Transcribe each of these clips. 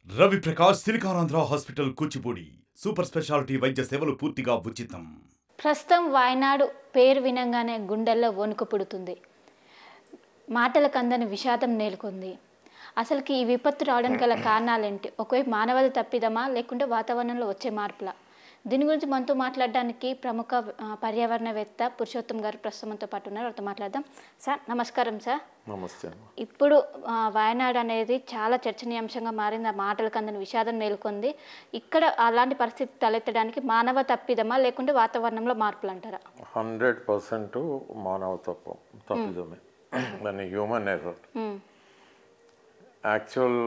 Ravi Prakash Siliconandhra hospital Kuchipudi super speciality వైద్య సేవలు పూర్తిగా ఉచితం. ప్రస్తుతం వాయనాడు పేరు వినంగానే గుండెల్లో వణుకు పుడుతుంది. మాటలకు అందని విషాదం నెలకొంది. అసలుకి ఈ విపత్తు రావడానికి గల కారణాలేంటి? ఒకవైపు మానవత తప్పిదమా లేకుంటే వాతావరణంలో వచ్చే మార్పులా? దీని గురించి మనతో మాట్లాడడానికి ప్రముఖ పర్యావరణవేత్త పురుషోత్తం గారు ప్రస్తుతం మనతో పాటు ఉన్నారు. వారితో మాట్లాడదాం. సార్ నమస్కారం. సార్ నమస్తే. ఇప్పుడు వాయనాడు అనేది చాలా చర్చనీయాంశంగా మారింది. ఆ మాటలకు అందని విషాదం నెలకొంది. ఇక్కడ అలాంటి పరిస్థితి తలెత్తడానికి మానవ తప్పిదమా లేకుంటే వాతావరణంలో మార్పులు అంటారా? 100% మానవ తప్పిదమే, దాన్ని హ్యూమన్ ఎర్రర్. యాక్చువల్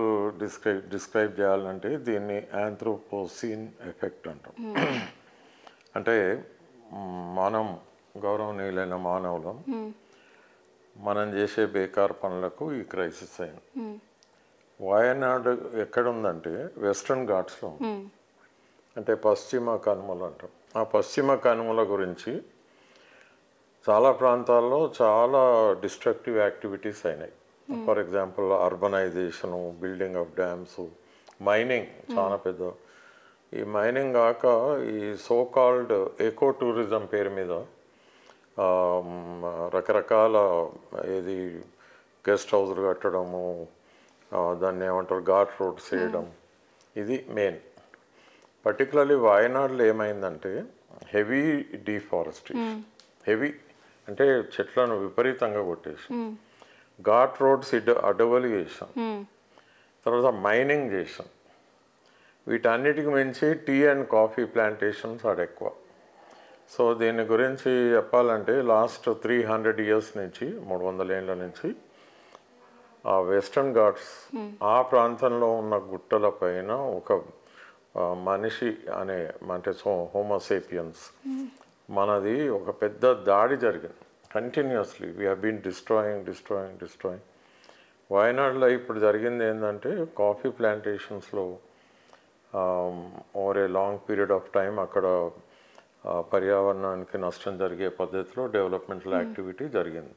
డిస్క్రైబ్ చేయాలంటే దీన్ని ఆంథ్రోపోసీన్ ఎఫెక్ట్ అంటాం. అంటే మనం గౌరవనీయులైన మానవులం మనం చేసే బేకార్ పనులకు ఈ క్రైసిస్ అయింది. వాయనాడు ఎక్కడుందంటే వెస్ట్రన్ ఘాట్స్లో, అంటే పశ్చిమ కనుమలు అంటాం. ఆ పశ్చిమ కనుమల గురించి చాలా ప్రాంతాల్లో చాలా డిస్ట్రక్టివ్ యాక్టివిటీస్ అయినాయి. For example urbanisation, building of dams, mining చాలా పెద్ద. ఈ మైనింగ్ కాక ఈ సో కాల్డ్ ఎకో టూరిజం పేరు మీద రకరకాల ఏది గెస్ట్ హౌస్లు కట్టడము, దాన్ని ఏమంటారు ఘాట్ రోడ్స్ వేయడం, ఇది మెయిన్. పర్టికులర్లీ వాయనాడులో ఏమైందంటే హెవీ డీఫారెస్టేషన్. హెవీ అంటే చెట్లను విపరీతంగా కొట్టేసి ఘాట్ రోడ్స్ అడ్డగోలు చేసాం. తర్వాత మైనింగ్ చేసాం. వీటన్నిటికి మించి టీ అండ్ కాఫీ ప్లాంటేషన్స్ ఆడ ఎక్కువ. సో దీని గురించి చెప్పాలంటే లాస్ట్ 300 years నుంచి 300 ఏళ్ళ నుంచి ఆ వెస్ట్రన్ ఘాట్స్ ఆ ప్రాంతంలో ఉన్న గుట్టల పైన ఒక మనిషి అనే అంటే హోమోసేపియన్స్ మనది ఒక పెద్ద దాడి జరిగింది. Continuously we have been destroying. వాయనాడులో ఇప్పుడు జరిగింది ఏంటంటే కాఫీ ప్లాంటేషన్స్లో over a long period of time అక్కడ పర్యావరణానికి నష్టం జరిగే పద్ధతిలో డెవలప్మెంటల్ యాక్టివిటీ జరిగింది.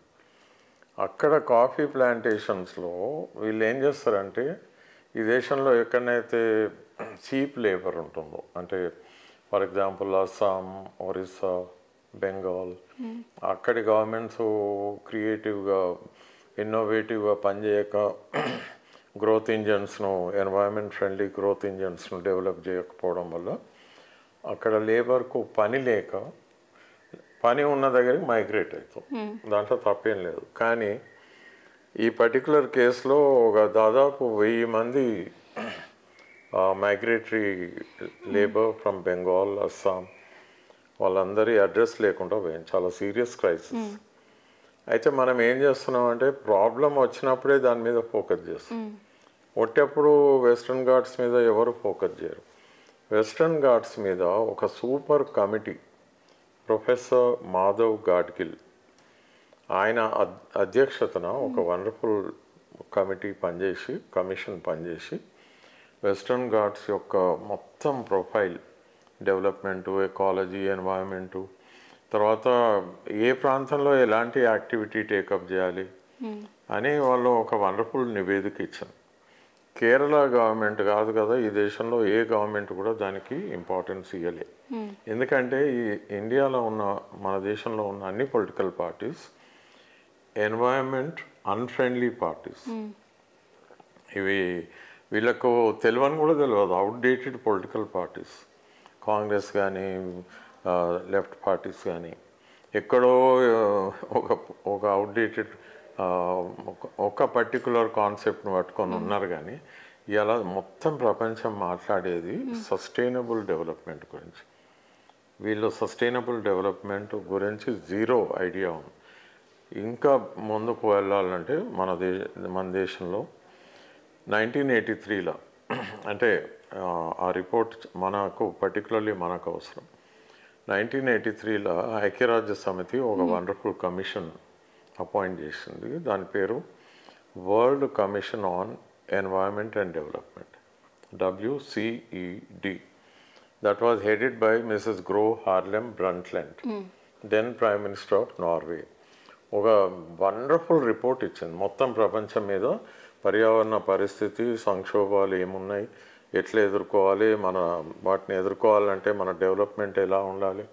అక్కడ కాఫీ ప్లాంటేషన్స్లో వీళ్ళు ఏం చేస్తారంటే ఈ దేశంలో ఎక్కడైతే చీప్ లేబర్ ఉంటుందో, అంటే ఫర్ ఎగ్జాంపుల్ అస్సాం, ఒరిస్సా, బెంగాల్, అక్కడి గవర్నమెంట్స్ క్రియేటివ్గా ఇన్నోవేటివ్గా పనిచేయక గ్రోత్ ఇంజన్స్ను, ఎన్వైరన్మెంట్ ఫ్రెండ్లీ గ్రోత్ ఇంజన్స్ను డెవలప్ చేయకపోవడం వల్ల అక్కడ లేబర్కు పని లేక పని ఉన్న దగ్గరికి మైగ్రేట్ అవుతాం. దాంట్లో తప్పేం లేదు. కానీ ఈ పర్టికులర్ కేసులో ఒక దాదాపు 1000 మంది migratory labour from Bengal, Assam, వాళ్ళందరి అడ్రస్ లేకుండా పోయింది. చాలా సీరియస్ క్రైసిస్. అయితే మనం ఏం చేస్తున్నాం అంటే ప్రాబ్లం వచ్చినప్పుడే దాని మీద ఫోకస్ చేస్తాం. ఒట్టప్పుడు వెస్ట్రన్ ఘాట్స్ మీద ఎవరు ఫోకస్ చేయరు. వెస్ట్రన్ ఘాట్స్ మీద ఒక super committee, professor Madhav Gadgil, ఆయన అధ్యక్షతన ఒక వండర్ఫుల్ కమిషన్ పనిచేసి వెస్ట్రన్ ఘాట్స్ యొక్క మొత్తం ప్రొఫైల్, డెవలప్మెంటు, ఎకాలజీ, ఎన్వైరన్మెంటు, తర్వాత ఏ ప్రాంతంలో ఎలాంటి యాక్టివిటీ టేకప్ చేయాలి అని వాళ్ళు ఒక వండర్ఫుల్ నివేదిక ఇచ్చారు. కేరళ గవర్నమెంట్ కాదు కదా, ఈ దేశంలో ఏ గవర్నమెంట్ కూడా దానికి ఇంపార్టెన్స్ ఇవ్వలే. ఎందుకంటే ఈ ఇండియాలో ఉన్న, మన దేశంలో ఉన్న అన్ని political parties environment unfriendly parties. ఇవి వీళ్ళకు తెలియని కూడా తెలియదు, అవుట్డేటెడ్ పొలిటికల్ పార్టీస్. కాంగ్రెస్ కానీ లెఫ్ట్ పార్టీస్ కానీ ఎక్కడో ఒక అవుట్డేటెడ్ ఒక పర్టికులర్ కాన్సెప్ట్ను పట్టుకొని ఉన్నారు. కానీ ఇలా మొత్తం ప్రపంచం మాట్లాడేది సస్టైనబుల్ డెవలప్మెంట్ గురించి. వీళ్ళు సస్టైనబుల్ డెవలప్మెంట్ గురించి జీరో ఐడియా ఉంది. ఇంకా ముందుకు వెళ్ళాలంటే మన దేశంలో 1983లో, అంటే ఆ రిపోర్ట్ మనకు పర్టికులర్లీ మనకు అవసరం. 1983లో ఐక్యరాజ్య సమితి ఒక వండర్ఫుల్ కమిషన్ అపాయింట్ చేసింది. దాని పేరు World Commission on Environment and Development, WCED. That was headed by Mrs Gro Harlem Brundtland, then prime minister of Norway. ఒక వండర్ఫుల్ రిపోర్ట్ ఇచ్చింది. మొత్తం ప్రపంచం మీద పర్యావరణ పరిస్థితి సంక్షోభాలు ఏమున్నాయి, ఎట్లా ఎదుర్కోవాలి, వాటిని ఎదుర్కోవాలంటే మన డెవలప్మెంట్ ఎలా ఉండాలి,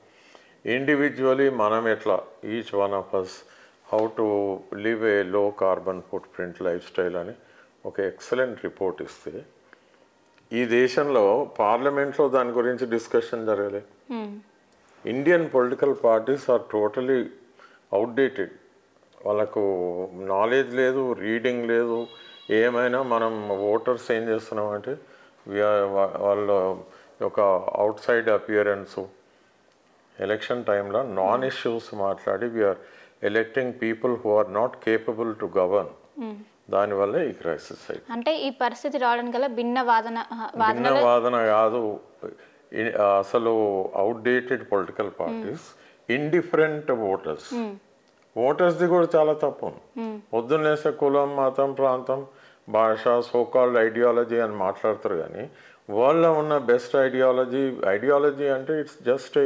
ఇండివిజువలీ మనం ఎట్లా each one of us how to live ఏ లో carbon foot print life style అని ఒక ఎక్సలెంట్ రిపోర్ట్ ఇస్తే ఈ దేశంలో పార్లమెంట్లో దాని గురించి డిస్కషన్ జరగలే. Indian political parties are totally outdated. వాళ్ళకు నాలెడ్జ్ లేదు, రీడింగ్ లేదు. ఏమైనా మనం ఓటర్స్ ఏం చేస్తున్నామంటే వాళ్ళ యొక్క అవుట్ సైడ్ అపియరెన్సు ఎలక్షన్ టైంలో నాన్ ఇష్యూస్ మాట్లాడి we are electing people who are not capable to govern. దానివల్ల ఈ క్రైసిస్ అయింది. అంటే ఈ పరిస్థితి రావడం గల భిన్న వాదన కాదు, అసలు అవుట్డేటెడ్ పొలిటికల్ పార్టీస్, ఇండిఫరెంట్ ఓటర్స్ది కూడా చాలా తప్పు. పొద్దున్నేసే కులం, మతం, ప్రాంతం, భాష, సోకాల్డ్ ఐడియాలజీ అని మాట్లాడతారు. కానీ వాళ్ళ ఉన్న బెస్ట్ ఐడియాలజీ అంటే it's just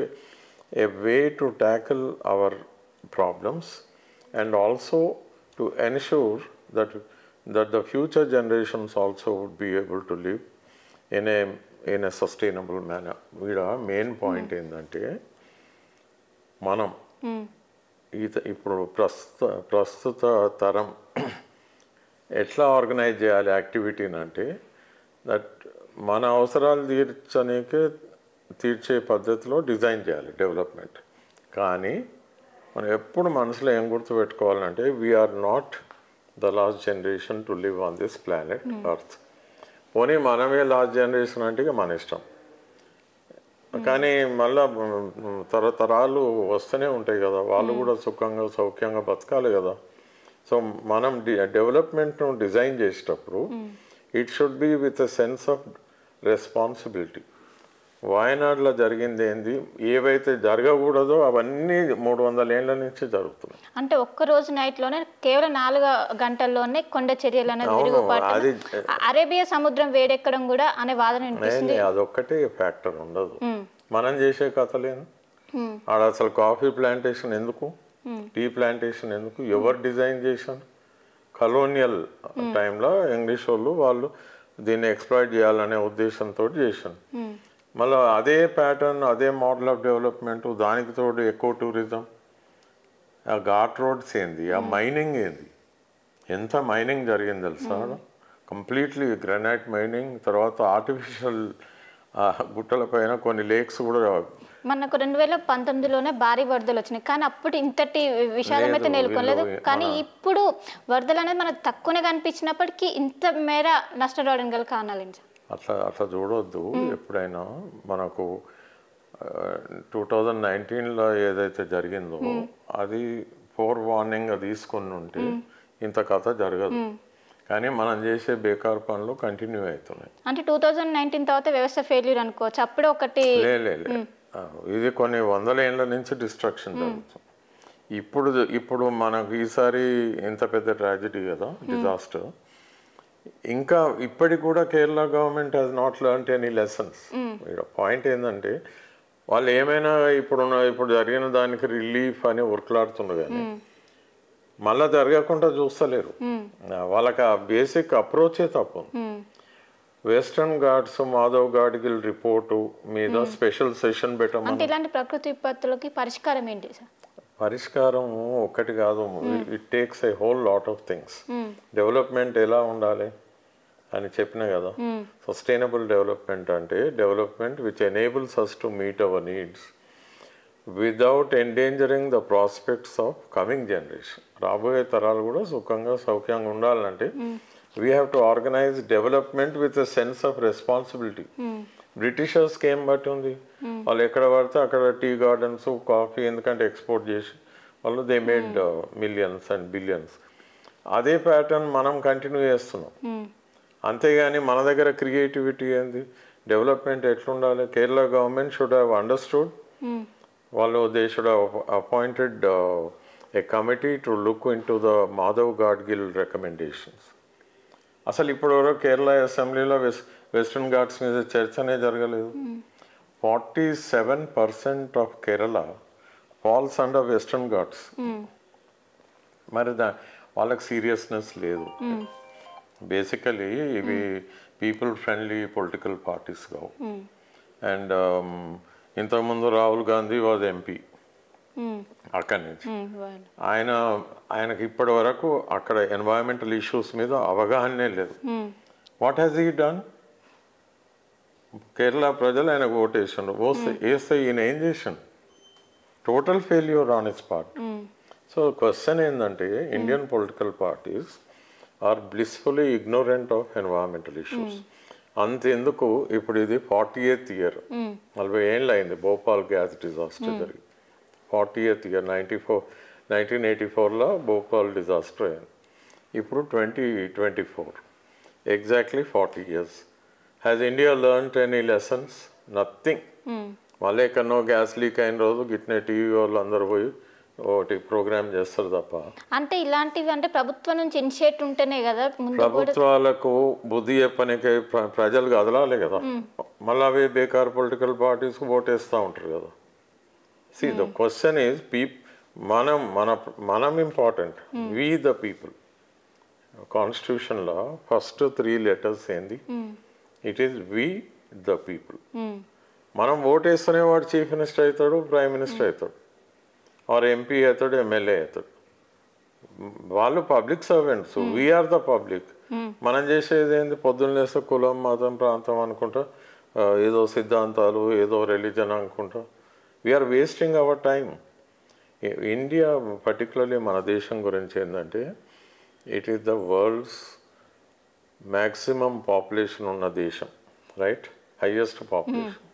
a way to tackle our problems and also to ensure that the future generations also would be able to live in a sustainable manner. The main point ఏంటంటే మనం ఇప్పుడు ప్రస్తుత తరం ఎట్లా organise చేయాలి యాక్టివిటీని అంటే that మన అవసరాలు తీర్చే పద్ధతిలో డిజైన్ చేయాలి డెవలప్మెంట్. కానీ మనం ఎప్పుడు మనసులో ఏం గుర్తుపెట్టుకోవాలంటే we are not the last generation to live on this planet Earth. పోనీ మనమే లాస్ట్ జనరేషన్ అంటే మన ఇష్టం. కానీ మళ్ళా తరతరాలు వస్తూనే ఉంటాయి కదా, వాళ్ళు కూడా సుఖంగా సౌఖ్యంగా బతకాలి కదా. సో మనం డెవలప్మెంట్ను డిజైన్ చేసేటప్పుడు it should be with a sense of responsibility. వాయనాడులో జరిగింది ఏంది, ఏవైతే జరగకూడదో అవన్నీ 300 ఏళ్ల నుంచి జరుగుతున్నాయి. అంటే ఒక్క రోజు నైట్లోనే కేవలం 4 గంటల్లోనే కొండ చర్యలు అనేది విరుగుపాటు, అరేబియా సముద్రం వేడెక్కడం కూడా అనే వాదన వినిపిస్తుంది. అదొక్కటే ఫ్యాక్టర్ ఉండదు, మనం చేసే కథలేను. ఆడ అసలు కాఫీ ప్లాంటేషన్ ఎందుకు, టీ ప్లాంటేషన్ ఎందుకు, ఎవరు డిజైన్ చేశారు? కలోనియల్ టైంలో ఇంగ్లీష్ వాళ్ళు దీన్ని ఎక్స్ప్లాయిట్ చేయాలనే ఉద్దేశంతో చేశాను. మళ్ళీ అదే ప్యాటర్న్, అదే మోడల్ ఆఫ్ డెవలప్మెంట్, దానికి తోడు ఎక్కువ టూరిజం. ఆ ఘాట్ రోడ్స్ ఏంది, ఆ మైనింగ్ ఏంది, ఎంత మైనింగ్ జరిగింది తెలుసా? Completely granite mining. తర్వాత ఆర్టిఫిషియల్ గుట్టల పైన కొన్ని లేక్స్ కూడా. మనకు 2019లోనే భారీ వరదలు వచ్చినాయి, కానీ అప్పుడు ఇంతటి విషాదం అయితే నెలకొనలేదు. కానీ ఇప్పుడు వరదలు అనేది మనకు తక్కువనే కనిపించినప్పటికీ ఇంత మేర నష్టం రావడం గల కారణాలు ఏంటి? అట్లా చూడొద్దు. ఎప్పుడైనా మనకు 2019లో ఏదైతే జరిగిందో అది ఫోర్ వార్నింగ్ తీసుకొని ఉంటే ఇంత కథ జరగదు. కానీ మనం చేసే బేకార్ పనులు కంటిన్యూ అవుతున్నాయి. అంటే 2019 తర్వాత వ్యవస్థ ఫెయిల్యూర్ అనుకోవచ్చు. అప్పుడు ఒకటి ఇది కొన్ని 100 ఏళ్ల నుంచి డిస్ట్రక్షన్ జరుగుతుంది. ఇప్పుడు మనకు ఈసారి ఇంత పెద్ద ట్రాజెడీ కదా, డిజాస్టర్. ఇంకా ఇప్పటికి కూడా Kerala government has not learned any lessons. Point ఏంటంటే వాళ్ళు ఏమైనా ఇప్పుడు జరిగిన దానికి రిలీఫ్ అని ఉరుకులాడుతుండ్రు, కానీ మళ్ళా జరగకుండా చూస్తలేరు. వాళ్ళకి ఆ బేసిక్ అప్రోచే తప్పు. వెస్టర్న్ ఘాట్స్, మాధవ్ గాడ్గిల్ రిపోర్టు మీద స్పెషల్ సెషన్ పెట్టమని. ఇలాంటి ప్రకృతి విపత్తులకి పరిష్కారం ఏంటి సార్? పరిష్కారం ఒక్కటి కాదు, it takes a whole lot of things. Development ఎలా ఉండాలి అని చెప్పినా కదా. సస్టైనబుల్ డెవలప్మెంట్ అంటే development which enables us to meet our needs without endangering the prospects of coming generation. రాబోయే తరాలు కూడా సుఖంగా సౌఖ్యంగా ఉండాలంటే we have to organise development with a sense of responsibility. బ్రిటిషర్స్కి ఏం బట్టి ఉంది, వాళ్ళు ఎక్కడ పడితే అక్కడ టీ గార్డెన్స్, కాఫీ ఎందుకంటే ఎక్స్పోర్ట్ చేసి వాళ్ళు they made millions and billions. అదే ప్యాటర్న్ మనం కంటిన్యూ చేస్తున్నాం. అంతేగాని మన దగ్గర క్రియేటివిటీ ఏంది, డెవలప్మెంట్ ఎట్లుండాలి? Kerala government should have understood. వాళ్ళు they should have appointed a committee to look into the Madhav Gadgil recommendations. అసలు ఇప్పటివరకు కేరళ అసెంబ్లీలో వెస్టర్న్ ఘాట్స్ మీద చర్చనే జరగలేదు. 47% of Kerala falls under Western Ghats. మరి వాళ్ళకి సీరియస్నెస్ లేదు. బేసికలీ ఇవి పీపుల్ ఫ్రెండ్లీ పొలిటికల్ పార్టీస్ కావు. అండ్ ఇంతకుముందు రాహుల్ గాంధీ వాజ్ ఎంపీ అక్కడి నుంచి. ఆయనకి ఇప్పటి వరకు అక్కడ ఎన్వైరన్మెంటల్ ఇష్యూస్ మీద అవగాహనే లేదు. What has he done? Kerala ప్రజలు ఆయనకు ఓటేసాడు. వేస్తే ఈయన ఏం చేసాడు? Total failure on his part. So question ఏంటంటే Indian political parties are blissfully ignorant of environmental issues. అంతెందుకు ఇప్పుడు ఇది 48th ఇయర్, 40 ఏళ్ళు అయింది భోపాల్ గ్యాస్ డిజాస్టర్ జరిగి. 40th ఇయర్ 1984లో భోపాల్ డిజాస్టర్ అయింది. ఇప్పుడు 2024, exactly 40 years. Has India learned any lessons? Nothing. మళ్ళీ ఎక్కడనో గ్యాస్ లీక్ అయిన రోజు గిట్నే టీవీ వాళ్ళు అందరు పోయి ఒకటి ప్రోగ్రామ్ చేస్తారు తప్ప. అంటే ఇలాంటివి అంటే ప్రభుత్వం నుంచి ఇనిషియేట్ ఉంటేనే కదా. ప్రభుత్వాలకు బుద్ధి చెప్పనికే ప్రజలు కదలాలి కదా. మళ్ళీ అవే బేకార్ పొలిటికల్ పార్టీస్ ఓటేస్తూ ఉంటారు కదా. సి ద క్వశ్చన్ ఈజ్ మనం ఇంపార్టెంట్, వి ద పీపుల్. కాన్స్టిట్యూషన్లో ఫస్ట్ 3 letters ఏంది? It is we the people. మనం ఓటేస్తేనే వాడు చీఫ్ మినిస్టర్ అవుతాడు, ప్రైమ్ మినిస్టర్ అవుతాడు, ఆర్ ఎంపీ అవుతాడు, ఎమ్మెల్యే అవుతాడు. వాళ్ళు public servants, we are the public. మనం చేసేది ఏంది? పొద్దున్న లేస్తే కులం, మతం, ప్రాంతం అనుకుంటా, ఏదో సిద్ధాంతాలు, ఏదో రిలీజన్ అనుకుంటా. We are wasting our time. India particularly మన దేశం గురించి ఏంటంటే it is the world's maximum population ఉన్న దేశం, రైట్? Highest population.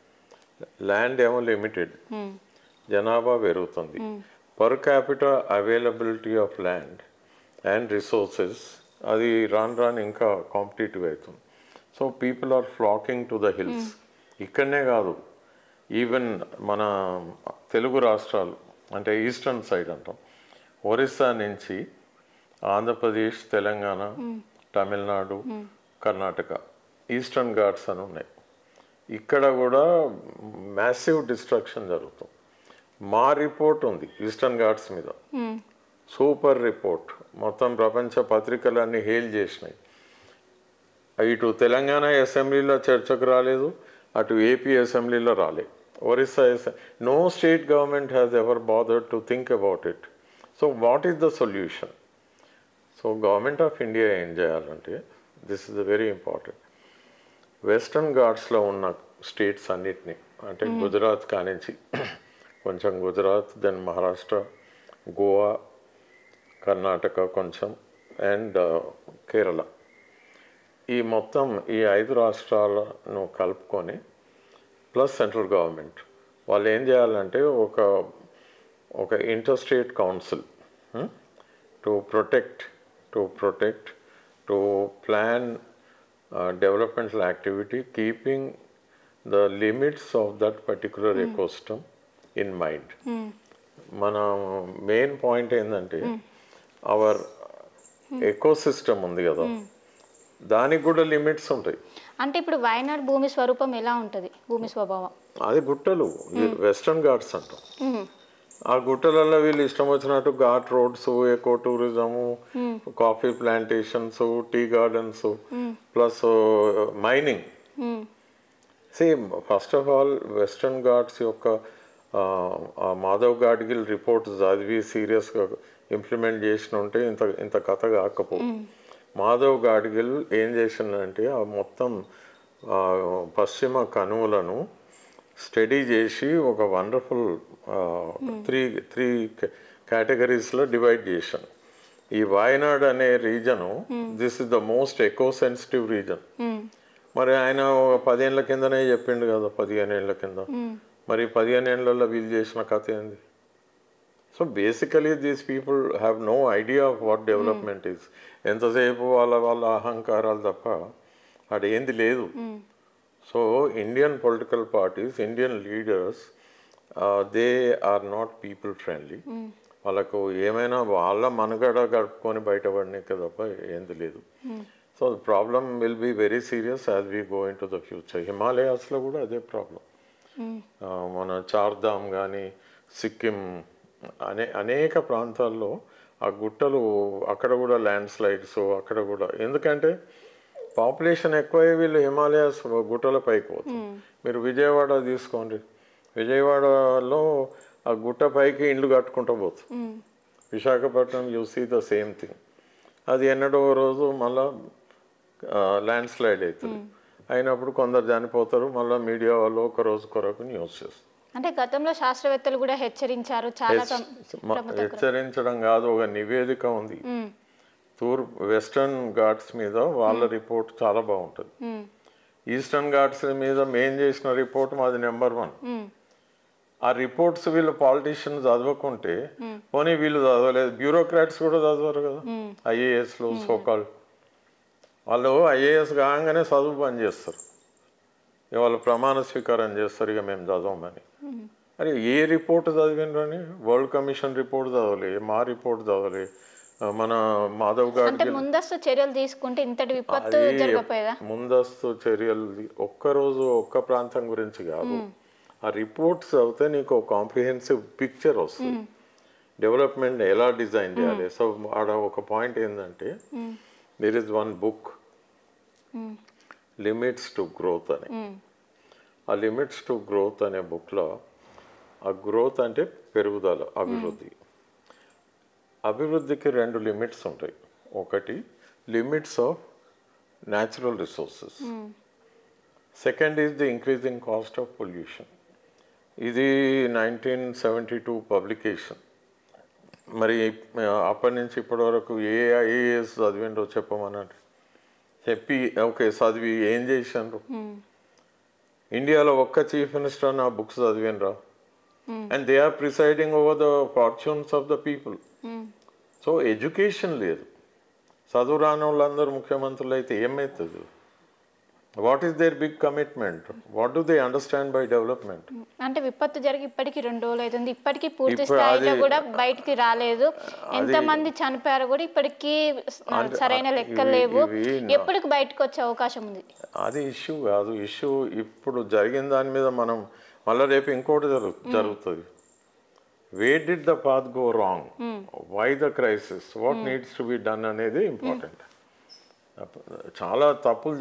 ల్యాండ్ ఏమో లిమిటెడ్, జనాభా పెరుగుతుంది. Per capital availability of land and resources అది రాను ఇంకా కాంపిటేటివ్ అవుతుంది. So people are flocking to the hills. ఇక్కడనే కాదు, ఈవెన్ మన తెలుగు రాష్ట్రాలు అంటే ఈస్టర్న్ సైడ్ అంటాం, ఒరిస్సా నుంచి ఆంధ్రప్రదేశ్, తెలంగాణ, తమిళనాడు, కర్ణాటక, ఈస్టర్న్ ఘాట్స్ అని ఉన్నాయి. ఇక్కడ కూడా మ్యాసివ్ డిస్ట్రక్షన్ జరుగుతుంది. మా రిపోర్ట్ ఉంది ఈస్టర్న్ ఘాట్స్ మీద, సూపర్ రిపోర్ట్. మొత్తం ప్రపంచ పత్రికలన్నీ హేల్ చేసినాయి. ఇటు తెలంగాణ అసెంబ్లీలో చర్చకు రాలేదు, అటు ఏపీ అసెంబ్లీలో రాలేదు. Orissa no state government has ever bothered to think about it. So what is the solution? So government of India ఏం చేయాలంటే, this is very important. Western ఘాట్స్లో ఉన్న స్టేట్స్ అన్నిటినీ, అంటే గుజరాత్ కానించి కొంచెం గుజరాత్, దెన్ మహారాష్ట్ర, గోవా, కర్ణాటక కొంచెం, అండ్ కేరళ, ఈ మొత్తం ఈ 5 రాష్ట్రాలను కలుపుకొని ప్లస్ సెంట్రల్ గవర్నమెంట్ వాళ్ళు ఏం చేయాలంటే ఒక inter state council to protect to plan developmental activity keeping the limits of that particular ecosystem in mind. మన మెయిన్ పాయింట్ ఏంటంటే అవర్ ఎకోసిస్టమ్ ఉంది కదా, దానికి కూడా లిమిట్స్ ఉంటాయి. అంటే ఇప్పుడు వయనాడ్ భూమి స్వరూపం ఎలా ఉంటుంది? భూమి స్వభావం అది గుట్టలు, వెస్టర్న్ ఘాట్స్ అంటాం. ఆ గుట్టలలో వీళ్ళు ఇష్టం వచ్చినట్టు ghat roads, eco tourism, coffee plantations, tea gardens, plus mining. First of all Western Ghats యొక్క మాధవ్ గాడ్గిల్ రిపోర్ట్ చదివి సీరియస్గా ఇంప్లిమెంట్ చేసిన ఉంటే ఇంత కథ కాకపో. మాధవ్ గాడ్గిల్ ఏం చేసిందంటే ఆ మొత్తం పశ్చిమ కనుమలను స్టడీ చేసి ఒక వండర్ఫుల్ 3 కేటగిరీస్లో డివైడ్ చేశాను. ఈ వాయనాడ్ అనే reason, this is the most echo sensitive reason. మరి ఆయన 10 ఏళ్ళ కిందనే చెప్పిండు కదా, 15 ఏళ్ళ కింద. మరి 15 ఏళ్ళలో వీళ్ళు చేసిన కథ ఏంది? So basically these people have no idea of what development is. ఎంతసేపు వాళ్ళ అహంకారాలు తప్ప అదేంది లేదు. So Indian political parties, Indian leaders, they are not people friendly. వాళ్ళకు ఏమైనా వాళ్ళ మనుగడ గడుపుకొని బయటపడినాక తప్ప ఏంది లేదు. So the problem will be very serious as we go into the future. హిమాలయాస్లో కూడా అదే ప్రాబ్లం. మన చార్ధామ్ కానీ, సిక్కిం అనేక ప్రాంతాల్లో ఆ గుట్టలు అక్కడ కూడా ల్యాండ్ స్లైడ్స్ అక్కడ కూడా, ఎందుకంటే పాపులేషన్ ఎక్కువై వీళ్ళు హిమాలయాస్ గుట్టల పైకి పోతుంది. మీరు విజయవాడ తీసుకోండి, విజయవాడలో ఆ గుట్ట పైకి ఇండ్లు కట్టుకుంటూ పోతుంది. Visakhapatnam you see the same thing. అది ఎన్నడో రోజు మళ్ళా ల్యాండ్ స్లైడ్ అవుతుంది. అయినప్పుడు కొందరు చనిపోతారు, మళ్ళీ మీడియా వాళ్ళు ఒక రోజు కొరకు న్యూస్ చేస్తారు. అంటే గతంలో శాస్త్రవేత్తలు కూడా హెచ్చరించారు, చాలా హెచ్చరించడం కాదు, ఒక నివేదిక ఉంది వెస్టర్న్ ఘాట్స్ మీద, వాళ్ళ రిపోర్ట్ చాలా బాగుంటుంది. ఈస్టర్న్ ఘాట్స్ మీద మేం చేసిన రిపోర్ట్ మాది నెంబర్ 1. ఆ రిపోర్ట్స్ వీళ్ళు పాలిటీషియన్స్ చదవకుంటే, పోనీ వీళ్ళు చదవలేదు, బ్యూరోక్రాట్స్ కూడా చదవరు కదా, ఐఏఎస్లు సోకాల్ వాళ్ళు ఐఏఎస్ కాగానే చదువు పని చేస్తారు, ఇక వాళ్ళు ప్రమాణ స్వీకారం చేస్తారు, ఇక మేము చదవమని. అరే ఏ రిపోర్ట్ చదివినని, వరల్డ్ కమిషన్ రిపోర్ట్ చదవలే, మా రిపోర్ట్ చదవలే, మన మాధవ్ గారు ముందస్తు చర్యలు తీసుకుంటే ఇంతటి విపత్తు జరగకపోయేదా? ముందస్తు చర్యలు ఒక్కరోజు ఒక్క ప్రాంతం గురించి కాదు, ఆ రిపోర్ట్స్ చదివితే నీకు ఒక కాంప్రిహెన్సివ్ పిక్చర్ వస్తుంది, డెవలప్మెంట్ ఎలా డిజైన్ చేయాలి. సో ఆడ ఒక పాయింట్ ఏంటంటే, there is one book limits to growth అని. ఆ లిమిట్స్ టు గ్రోత్ అనే బుక్లో ఆ గ్రోత్ అంటే పెరుగుదల, అభివృద్ధి. అభివృద్ధికి 2 లిమిట్స్ ఉంటాయి. ఒకటి limits of natural resources, second is the increasing cost of pollution. ఇది 1972 పబ్లికేషన్. మరి అప్పటి నుంచి ఇప్పటి వరకు ఏ ఐఏఎస్ చదివిండో చెప్పమనండి, చెప్పి ఓకే చదివి ఏం చేసిండ్రు? ఇండియాలో ఒక్క చీఫ్ మినిస్టర్ నా బుక్స్ చదివినరా? And they are presiding over the fortunes of the people. So education లేదు, చదువు రాని వాళ్ళందరూ ముఖ్యమంత్రులు అయితే ఏమవుతుంది? What is their big commitment? What do they understand by development? అంటే విపత్తు జరిగి ఇప్పటికి 2 రోజులు అవుతుంది, ఇప్పటికీ పూర్తి స్థాయిలో కూడా బయటికి రాలేదు. ఎంతమంది చనిపోయారో కూడా ఇప్పటికీ సరైన లెక్కలు లేవు. ఎప్పటికి బయటకు వచ్చే అవకాశం ఉంది? అది ఇష్యూ కాదు. ఇష్యూ ఇప్పుడు జరిగిన దాని మీద మనం మళ్ళీ రేపు ఇంకోటి జరుగుతుంది. Where did the path go wrong? Why the crisis? What needs to be done అనేది ఇంపార్టెంట్. చాలా తప్పులు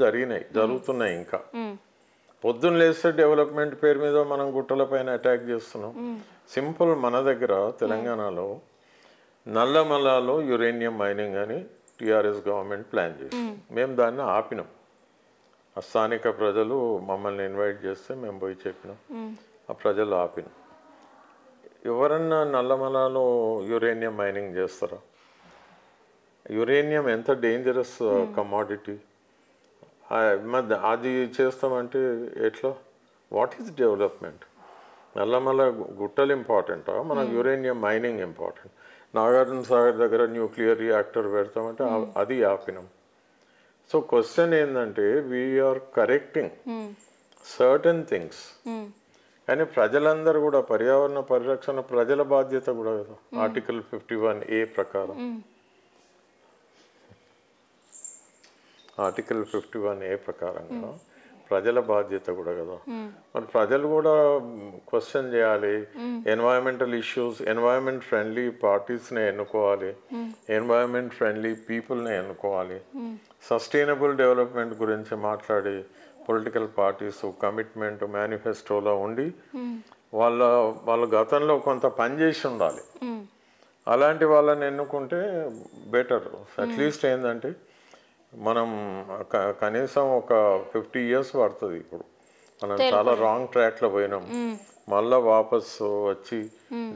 జరుగుతున్నాయి ఇంకా. పొద్దున్న లేస్తే డెవలప్మెంట్ పేరు మీద మనం గుట్టల పైన అటాక్ చేస్తున్నాం. సింపుల్, మన దగ్గర తెలంగాణలో నల్లమల్లాలో యురేనియం మైనింగ్ అని టీఆర్ఎస్ గవర్నమెంట్ ప్లాన్ చేసి మేము దాన్ని ఆపినాం. స్థానిక ప్రజలు మమ్మల్ని ఇన్వైట్ చేస్తే మేము పోయి చెప్పినాం, ఆ ప్రజలు ఆపినాం. ఎవరన్నా నల్లమలలో యురేనియం మైనింగ్ చేస్తారా? యురేనియం ఎంత డేంజరస్ కమాడిటీ, అది చేస్తామంటే ఎట్లా? What is development? నల్లమల గుట్టలు ఇంపార్టెంటా, మనకు uranium mining important? Nagarjuna Sagar దగ్గర న్యూక్లియర్ రియాక్టర్ పెడతామంటే అది ఆపినాం. సో క్వశ్చన్ ఏంటంటే, వీఆర్ కరెక్టింగ్ సర్టన్ థింగ్స్, కానీ ప్రజలందరూ కూడా పర్యావరణ పరిరక్షణ ప్రజల బాధ్యత కూడా కదా. ఆర్టికల్ 51A ప్రకారం, ఆర్టికల్ 51A ప్రకారంగా ప్రజల బాధ్యత కూడా కదా. మరి ప్రజలు కూడా క్వశ్చన్ చేయాలి. ఎన్వైరన్మెంటల్ ఇష్యూస్, ఎన్వైరన్మెంట్ ఫ్రెండ్లీ పార్టీస్ని ఎన్నుకోవాలి, ఎన్వైరన్మెంట్ ఫ్రెండ్లీ పీపుల్ని ఎన్నుకోవాలి. సస్టైనబుల్ డెవలప్మెంట్ గురించి మాట్లాడి పొలిటికల్ పార్టీస్ కమిట్మెంట్ మేనిఫెస్టోలో ఉండి వాళ్ళ గతంలో కొంత పని చేసి ఉండాలి. అలాంటి వాళ్ళని ఎన్నుకుంటే బెటర్. అట్లీస్ట్ ఏంటంటే మనం కనీసం ఒక 50 years పడుతుంది. ఇప్పుడు మనం చాలా రాంగ్ ట్రాక్లో పోయినాం. మళ్ళీ వాపస్ వచ్చి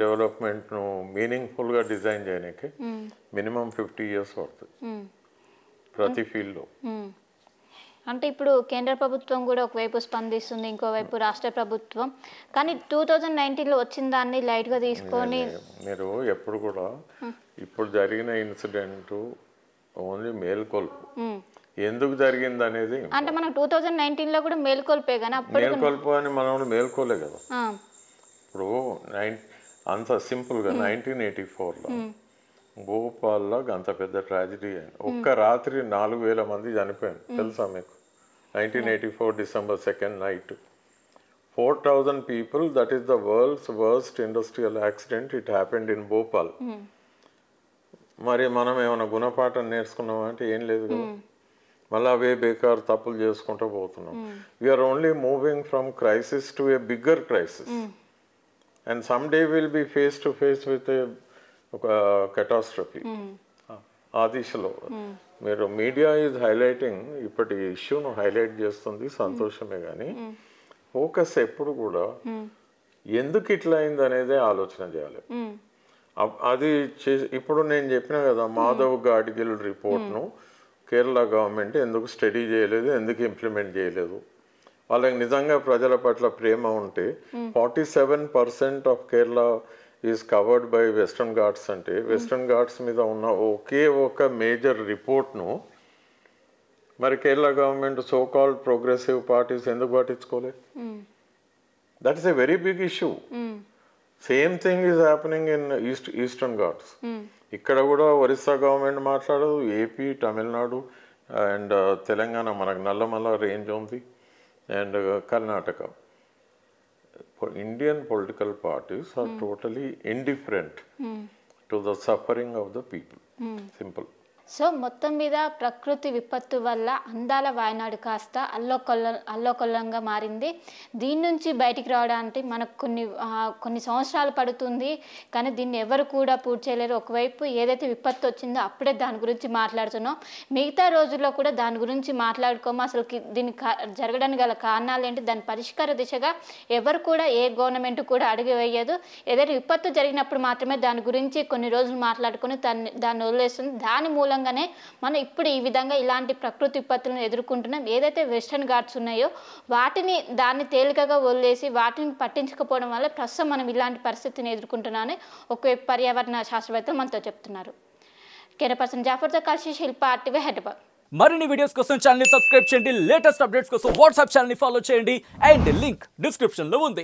డెవలప్మెంట్ను మీనింగ్ఫుల్గా డిజైన్ చేయడానికి మినిమం 50 years పడుతుంది ప్రతి ఫీల్డ్లో. అంటే ఇప్పుడు కేంద్ర ప్రభుత్వం కూడా ఒకవైపు స్పందిస్తుంది, ఇంకోవైపు రాష్ట్ర ప్రభుత్వం. కానీ 2019లో వచ్చిన దాన్ని లైట్గా తీసుకొని మీరు ఎప్పుడు కూడా ఇప్పుడు జరిగిన ఇన్సిడెంట్ ఓన్లీ మేల్కొల్పు, ఎందుకు జరిగింది అనేది. అంటే మనం 2019లో కూడా మేల్కొల్పే, కానీ మేల్కొల్పు అని మనం మేల్కోలే కదా. ఇప్పుడు అంత సింపుల్గా 1984లో భోపాల్లో అంత పెద్ద ట్రాజడీ అయింది. ఒక్క రాత్రి 4,000 మంది చనిపోయారు తెలుసా మీకు? 1984 December 2nd night 4,000 people. That is the world's worst industrial accident. It happened in Bhopal. మరి మనం ఏమైనా గుణపాఠం నేర్చుకున్నాం అంటే ఏం లేదు కదా. మళ్ళీ అవే బేకార్ తప్పులు చేసుకుంటూ పోతున్నాం. We are only moving from crisis to a bigger crisis and some day will be face to face with ఒక కెటాస్ట్రఫీ. ఆ దిశలో మీరు మీడియా ఈజ్ హైలైటింగ్, ఇప్పటి ఇష్యూను హైలైట్ చేస్తుంది, సంతోషమే. కానీ ఫోకస్ ఎప్పుడు కూడా ఎందుకు ఇట్లా అయింది అనేదే ఆలోచన చేయాలి. అది ఇప్పుడు నేను చెప్పిన కదా, మాధవ్ గాడ్గిల్ రిపోర్ట్ను కేరళ గవర్నమెంట్ ఎందుకు స్టడీ చేయలేదు, ఎందుకు ఇంప్లిమెంట్ చేయలేదు. వాళ్ళకి నిజంగా ప్రజల పట్ల ప్రేమ ఉంటే 47% of Kerala is covered by western Ghats అంటే వెస్టర్న్ ఘాట్స్ మీద ఉన్న ఒకే ఒక మేజర్ రిపోర్ట్ను మరి Kerala government so called progressive parties ఎందుకు పట్టించుకోలేదు? That is a very big issue. Same thing is happening in Eastern Ghats. ఇక్కడ కూడా ఒరిస్సా గవర్నమెంట్ మాట్లాడదు, ఏపీ, తమిళనాడు అండ్ తెలంగాణ, మనకు నల్లమల్ల రేంజ్ ఉంది, and Karnataka. Indian political parties are totally indifferent to the suffering of the people. Simple. So మొత్తం మీద ప్రకృతి విపత్తు వల్ల అందాల వాయనాడు కాస్త అల్లోకొల్లంగా మారింది. దీని నుంచి బయటికి రావడానికి మనకు కొన్ని సంవత్సరాలు పడుతుంది, కానీ దీన్ని ఎవరు కూడా పూర్తి చేయలేరు. ఒకవైపు ఏదైతే విపత్తు వచ్చిందో అప్పుడే దాని గురించి మాట్లాడుతున్నాం, మిగతా రోజుల్లో కూడా దాని గురించి మాట్లాడుకోము. అసలు దీన్ని జరగడానికి గల కారణాలు ఏంటి, దాని పరిష్కార దిశగా ఎవరు కూడా ఏ గవర్నమెంట్ కూడా అడుగు వేయదు. ఏదైతే విపత్తు జరిగినప్పుడు మాత్రమే దాని గురించి కొన్ని రోజులు మాట్లాడుకొని దాన్ని వదిలేస్తుంది. దాని మూలంగా మనం ఇప్పుడు ఈ విధంగా ఇలాంటి ప్రకృతి విపత్తులను ఎదుర్కొంటున్నాం. ఏదైతే వెస్టర్న్ ఘాట్స్ ఉన్నాయో దాన్ని తేలికగా వదిలేసి వాటిని పట్టించకపోవడం వల్ల ప్రస్తుతం మనం ఇలాంటి పరిస్థితిని ఎదుర్కొంటున్నామని ఒక పర్యావరణ శాస్త్రవేత్తలు మనతో చెప్తున్నారు. కెమెరా పర్సన్ జాఫర్తో కలిసి శిల్ప, RTV హైదరాబాద్. మరిన్ని వీడియోస్ కోసం ఛానల్ ని సబ్స్క్రైబ్ చేయండి, లేటెస్ట్ అప్డేట్స్ కోసం వాట్సాప్ ఛానల్ ని ఫాలో చేయండి, అండ్ లింక్ డిస్క్రిప్షన్ లో ఉంది.